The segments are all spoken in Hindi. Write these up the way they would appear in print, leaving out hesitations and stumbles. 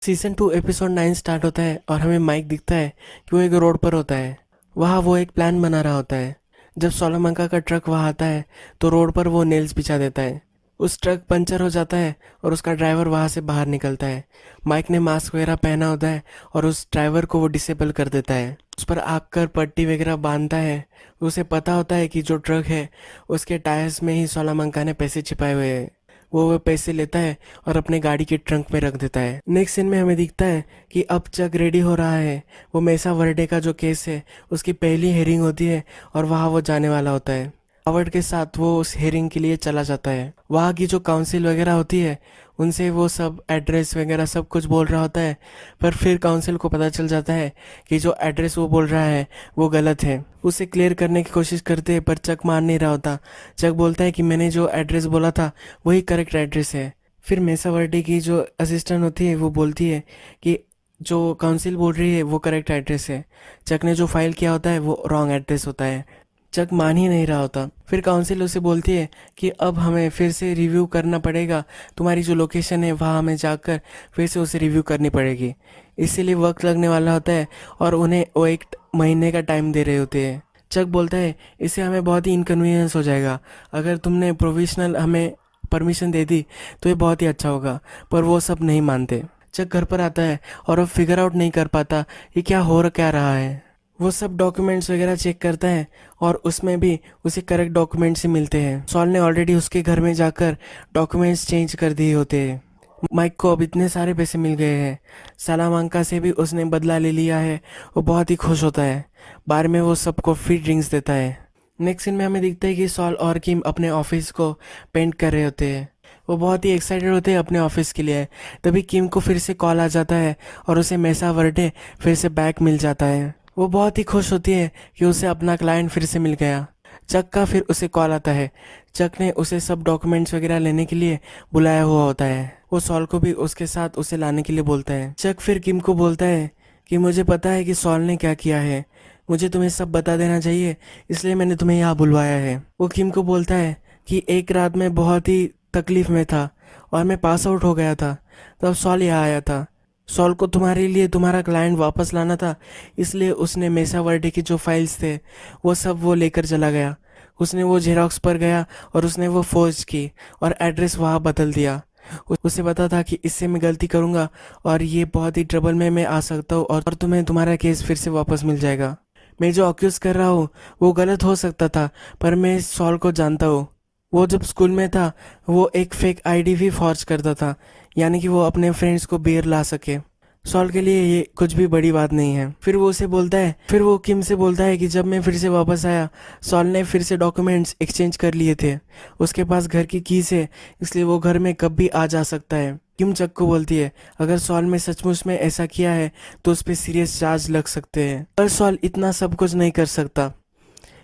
सीज़न 2 एपिसोड 9 स्टार्ट होता है और हमें माइक दिखता है कि वो एक रोड पर होता है। वहाँ वो एक प्लान बना रहा होता है। जब सोलामंका का ट्रक वहाँ आता है तो रोड पर वो नेल्स बिछा देता है। उस ट्रक पंचर हो जाता है और उसका ड्राइवर वहाँ से बाहर निकलता है। माइक ने मास्क वगैरह पहना होता है और उस ड्राइवर को वो डिसेबल कर देता है। उस पर आग कर पट्टी वगैरह बांधता है। उसे पता होता है कि जो ट्रक है उसके टायर्स में ही सोलामंका ने पैसे छिपाए हुए हैं। वो पैसे लेता है और अपने गाड़ी के ट्रंक में रख देता है। नेक्स्ट सीन में हमें दिखता है कि अब चक रेडी हो रहा है। वो मेसा वर्डे का जो केस है उसकी पहली हेयरिंग होती है और वहाँ वो जाने वाला होता है। हावर्ड के साथ वो उस हेयरिंग के लिए चला जाता है। वहाँ की जो काउंसिल वगैरह होती है उनसे वो सब एड्रेस वगैरह सब कुछ बोल रहा होता है। पर फिर काउंसिल को पता चल जाता है कि जो एड्रेस वो बोल रहा है वो गलत है। उसे क्लियर करने की कोशिश करते हैं पर चक मान नहीं रहा होता। चक बोलता है कि मैंने जो एड्रेस बोला था वही करेक्ट एड्रेस है। फिर मेसावर्डी की जो असिस्टेंट होती है वो बोलती है कि जो काउंसिल बोल रही है वो करेक्ट एड्रेस है। चक ने जो फाइल किया होता है वो रॉन्ग एड्रेस होता है। चक मान ही नहीं रहा होता। फिर काउंसिल उसे बोलती है कि अब हमें फिर से रिव्यू करना पड़ेगा। तुम्हारी जो लोकेशन है वहाँ हमें जाकर फिर से उसे रिव्यू करनी पड़ेगी। इसीलिए वक्त लगने वाला होता है और उन्हें वो 1 महीने का टाइम दे रहे होते हैं। चक बोलता है इससे हमें बहुत ही इनकन्वीनियंस हो जाएगा। अगर तुमने प्रोविजनल हमें परमिशन दे दी तो ये बहुत ही अच्छा होगा। पर वो सब नहीं मानते। चक घर पर आता है और वो फिगर आउट नहीं कर पाता ये क्या रहा है। वो सब डॉक्यूमेंट्स वगैरह चेक करता है और उसमें भी उसे करेक्ट डॉक्यूमेंट्स ही मिलते हैं। सॉल ने ऑलरेडी उसके घर में जाकर डॉक्यूमेंट्स चेंज कर दिए होते हैं। माइक को अब इतने सारे पैसे मिल गए हैं। सालामांका से भी उसने बदला ले लिया है। वो बहुत ही खुश होता है। बार में वो सबको फ्री ड्रिंक्स देता है। नेक्स्ट सीन में हमें दिखता है कि सॉल और किम अपने ऑफिस को पेंट कर रहे होते हैं। वो बहुत ही एक्साइटेड होते हैं अपने ऑफिस के लिए। तभी किम को फिर से कॉल आ जाता है और उसे मेसा वर्डे फिर से बैक मिल जाता है। वो बहुत ही खुश होती है कि उसे अपना क्लाइंट फिर से मिल गया। चक का फिर उसे कॉल आता है। चक ने उसे सब डॉक्यूमेंट्स वगैरह लेने के लिए बुलाया हुआ होता है। वो सॉल को भी उसके साथ उसे लाने के लिए बोलता है। चक फिर किम को बोलता है कि मुझे पता है कि सॉल ने क्या किया है। मुझे तुम्हें सब बता देना चाहिए इसलिए मैंने तुम्हें यहाँ बुलवाया है। वो किम को बोलता है कि एक रात में बहुत ही तकलीफ में था और मैं पास आउट हो गया था। तब सॉल यहाँ आया था। सॉल को तुम्हारे लिए तुम्हारा क्लाइंट वापस लाना था इसलिए उसने मेसा वर्डे की जो फाइल्स थे वो सब वो लेकर चला गया। उसने वो जेरोक्स पर गया और उसने वो फोर्ज की और एड्रेस वहाँ बदल दिया। उसे पता था कि इससे मैं गलती करूँगा और ये बहुत ही ट्रबल में मैं आ सकता हूँ और तुम्हें तुम्हारा केस फिर से वापस मिल जाएगा। मैं जो अक्यूज़ कर रहा हूँ वो गलत हो सकता था पर मैं सॉल को जानता हूँ। वो जब स्कूल में था वो एक फेक आईडी भी फॉर्ज करता था यानी कि वो अपने फ्रेंड्स को बियर ला सके। सॉल के लिए ये कुछ भी बड़ी बात नहीं है। फिर वो किम से बोलता है कि जब मैं फिर से वापस आया सॉल ने फिर से डॉक्यूमेंट्स एक्सचेंज कर लिए थे। उसके पास घर की कीज है इसलिए वो घर में कब भी आ जा सकता है। किम चक को बोलती है अगर सॉल में सचमुच में ऐसा किया है तो उस पर सीरियस चार्ज लग सकते हैं। पर सॉल इतना सब कुछ नहीं कर सकता।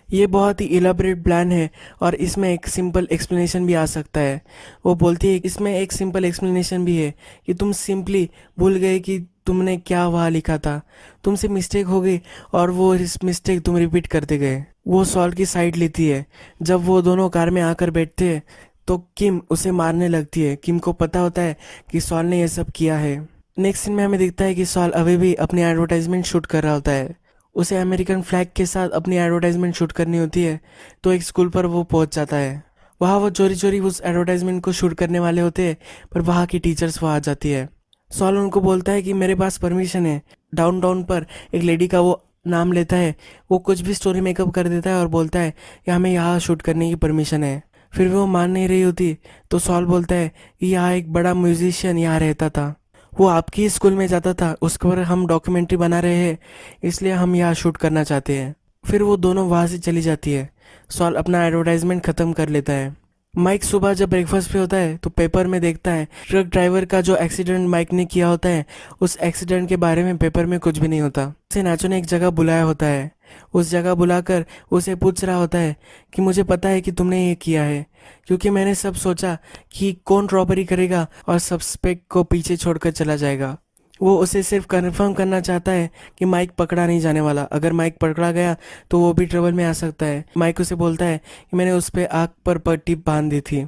ये बहुत ही इलाबरेट प्लान है और इसमें एक सिंपल एक्सप्लेनेशन भी आ सकता है। वो बोलती है इसमें एक सिंपल एक्सप्लेनेशन भी है कि तुम सिंपली भूल गए कि तुमने क्या वहाँ लिखा था। तुमसे मिस्टेक हो गई और वो इस मिस्टेक तुम रिपीट करते गए। वो सॉल की साइड लेती है। जब वो दोनों कार में आकर बैठते हैं तो किम उसे मारने लगती है। किम को पता होता है कि सॉल ने यह सब किया है। नेक्स्ट सीन में हमें दिखता है कि सॉल अभी भी अपनी एडवर्टाइजमेंट शूट कर रहा होता है। उसे अमेरिकन फ्लैग के साथ अपनी एडवर्टाइजमेंट शूट करनी होती है तो एक स्कूल पर वो पहुंच जाता है। वहाँ वो चोरी चोरी उस एडवर्टाइजमेंट को शूट करने वाले होते हैं पर वहाँ की टीचर्स वहाँ आ जाती है। सॉल उनको बोलता है कि मेरे पास परमिशन है। डाउनटाउन पर एक लेडी का वो नाम लेता है। वो कुछ भी स्टोरी मेकअप कर देता है और बोलता है कि हमें यहाँ शूट करने की परमिशन है। फिर वो मान नहीं रही होती तो सॉल बोलता है कि यहाँ एक बड़ा म्यूजिशियन यहाँ रहता था। वो आपकी स्कूल में जाता था। उसके पर हम डॉक्यूमेंट्री बना रहे हैं इसलिए हम यहाँ शूट करना चाहते हैं। फिर वो दोनों वहाँ से चली जाती है। सॉल अपना एडवर्टाइजमेंट ख़त्म कर लेता है। माइक सुबह जब ब्रेकफास्ट पे होता है तो पेपर में देखता है ट्रक ड्राइवर का जो एक्सीडेंट माइक ने किया होता है उस एक्सीडेंट के बारे में पेपर में कुछ भी नहीं होता। उसे नाचो ने एक जगह बुलाया होता है। उस जगह बुलाकर उसे पूछ रहा होता है कि मुझे पता है कि तुमने ये किया है क्योंकि मैंने सब सोचा कि कौन रॉबरी करेगा और सस्पेक्ट को पीछे छोड़कर चला जाएगा। वो उसे सिर्फ कंफर्म करना चाहता है कि माइक पकड़ा नहीं जाने वाला। अगर माइक पकड़ा गया तो वो भी ट्रबल में आ सकता है। माइक उसे बोलता है कि मैंने उस पर आँख पर पट्टी बांध दी थी।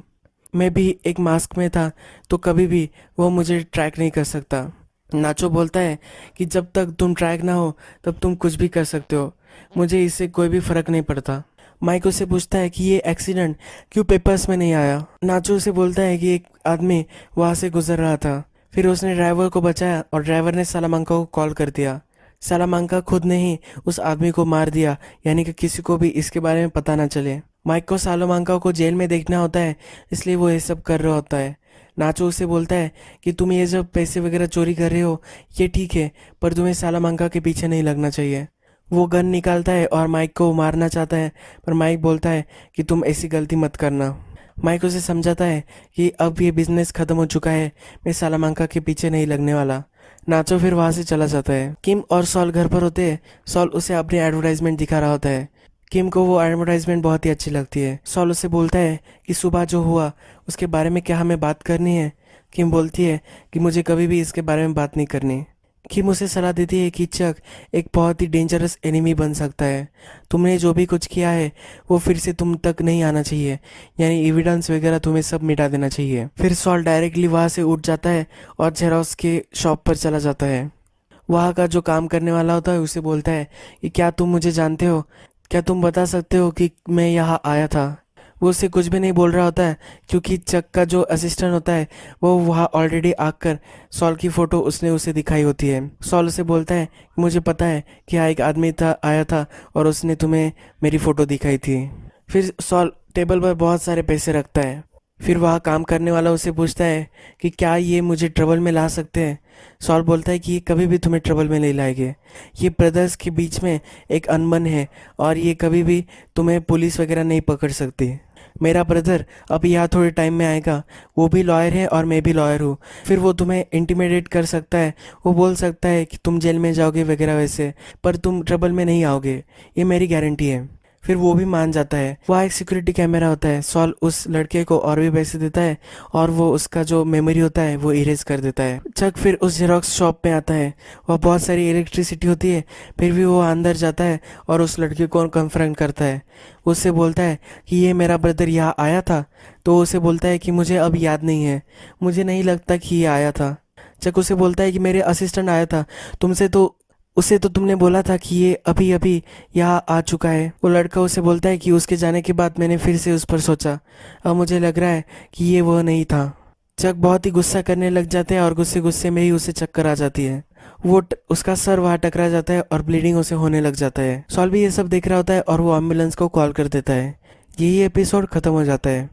मैं भी एक मास्क में था तो कभी भी वो मुझे ट्रैक नहीं कर सकता। नाचो बोलता है कि जब तक तुम ट्रैक ना हो तब तुम कुछ भी कर सकते हो, मुझे इससे कोई भी फर्क नहीं पड़ता। माइक उससे पूछता है कि ये एक्सीडेंट क्यों पेपर्स में नहीं आया। नाचो उसे बोलता है कि एक आदमी वहां से गुजर रहा था, फिर उसने ड्राइवर को बचाया और ड्राइवर ने सालामांका को कॉल कर दिया। सालामांका खुद ने ही उस आदमी को मार दिया, यानी कि किसी को भी इसके बारे में पता ना चले। माइक को सालामांका को जेल में देखना होता है, इसलिए वो ये सब कर रहा होता है। नाचो उसे बोलता है कि तुम ये जब पैसे वगैरह चोरी कर रहे हो ये ठीक है, पर तुम्हें सालामांका के पीछे नहीं लगना चाहिए। वो गन निकालता है और माइक को मारना चाहता है, पर माइक बोलता है कि तुम ऐसी गलती मत करना। माइक उसे समझाता है कि अब ये बिजनेस खत्म हो चुका है, मैं सालामांका के पीछे नहीं लगने वाला। नाचो फिर वहां से चला जाता है। किम और सॉल घर पर होते हैं। सॉल उसे अपनी एडवर्टाइजमेंट दिखा रहा होता है। किम को वो एडवर्टाइजमेंट बहुत ही अच्छी लगती है। सॉल उसे बोलता है कि सुबह जो हुआ उसके बारे में क्या हमें बात करनी है। किम बोलती है कि मुझे कभी भी इसके बारे में बात नहीं करनी। किम उसे सलाह देती है कि चक एक बहुत ही डेंजरस एनिमी बन सकता है। तुमने जो भी कुछ किया है वो फिर से तुम तक नहीं आना चाहिए, यानी एविडेंस वगैरह तुम्हें सब मिटा देना चाहिए। फिर सॉल डायरेक्टली वहाँ से उठ जाता है और जेरोक्स के शॉप पर चला जाता है। वहाँ का जो काम करने वाला होता है उसे बोलता है कि क्या तुम मुझे जानते हो, क्या तुम बता सकते हो कि मैं यहाँ आया था। वो उससे कुछ भी नहीं बोल रहा होता है, क्योंकि चक का जो असिस्टेंट होता है वो वहाँ ऑलरेडी आकर सॉल की फ़ोटो उसने उसे दिखाई होती है। सॉल उसे बोलता है मुझे पता है कि यहाँ एक आदमी था आया था और उसने तुम्हें मेरी फ़ोटो दिखाई थी। फिर सॉल टेबल पर बहुत सारे पैसे रखता है। फिर वहाँ काम करने वाला उसे पूछता है कि क्या ये मुझे ट्रबल में ला सकते हैं। सॉल बोलता है कि ये कभी भी तुम्हें ट्रबल में नहीं लाएंगे। ये ब्रदर्स के बीच में एक अनबन है और ये कभी भी तुम्हें पुलिस वगैरह नहीं पकड़ सकती। मेरा ब्रदर अब यहाँ थोड़े टाइम में आएगा, वो भी लॉयर है और मैं भी लॉयर हूँ। फिर वो तुम्हें इंटिमिडेट कर सकता है, वो बोल सकता है कि तुम जेल में जाओगे वगैरह वैसे, पर तुम ट्रबल में नहीं आओगे, ये मेरी गारंटी है। फिर वो भी मान जाता है। वहाँ एक सिक्योरिटी कैमरा होता है। सॉल उस लड़के को और भी पैसे देता है और वो उसका जो मेमोरी होता है वो इरेज कर देता है। चक फिर उस जेरोक्स शॉप में आता है। वह बहुत सारी इलेक्ट्रिसिटी होती है, फिर भी वो अंदर जाता है और उस लड़के को कन्फ्रंट करता है। उससे बोलता है कि ये मेरा ब्रदर यहाँ आया था, तो उसे बोलता है कि मुझे अब याद नहीं है, मुझे नहीं लगता कि ये आया था। चक उसे बोलता है कि मेरे असिस्टेंट आया था, तुमसे तो उसे तो तुमने बोला था कि ये अभी अभी यहाँ आ चुका है। वो लड़का उसे बोलता है कि उसके जाने के बाद मैंने फिर से उस पर सोचा, अब मुझे लग रहा है कि ये वो नहीं था। चक बहुत ही गुस्सा करने लग जाते हैं और गुस्से गुस्से में ही उसे चक्कर आ जाती है। उसका सर वहाँ टकरा जाता है और ब्लीडिंग उसे होने लग जाता है। सॉल भी ये सब देख रहा होता है और वो एम्बुलेंस को कॉल कर देता है। यही एपिसोड खत्म हो जाता है।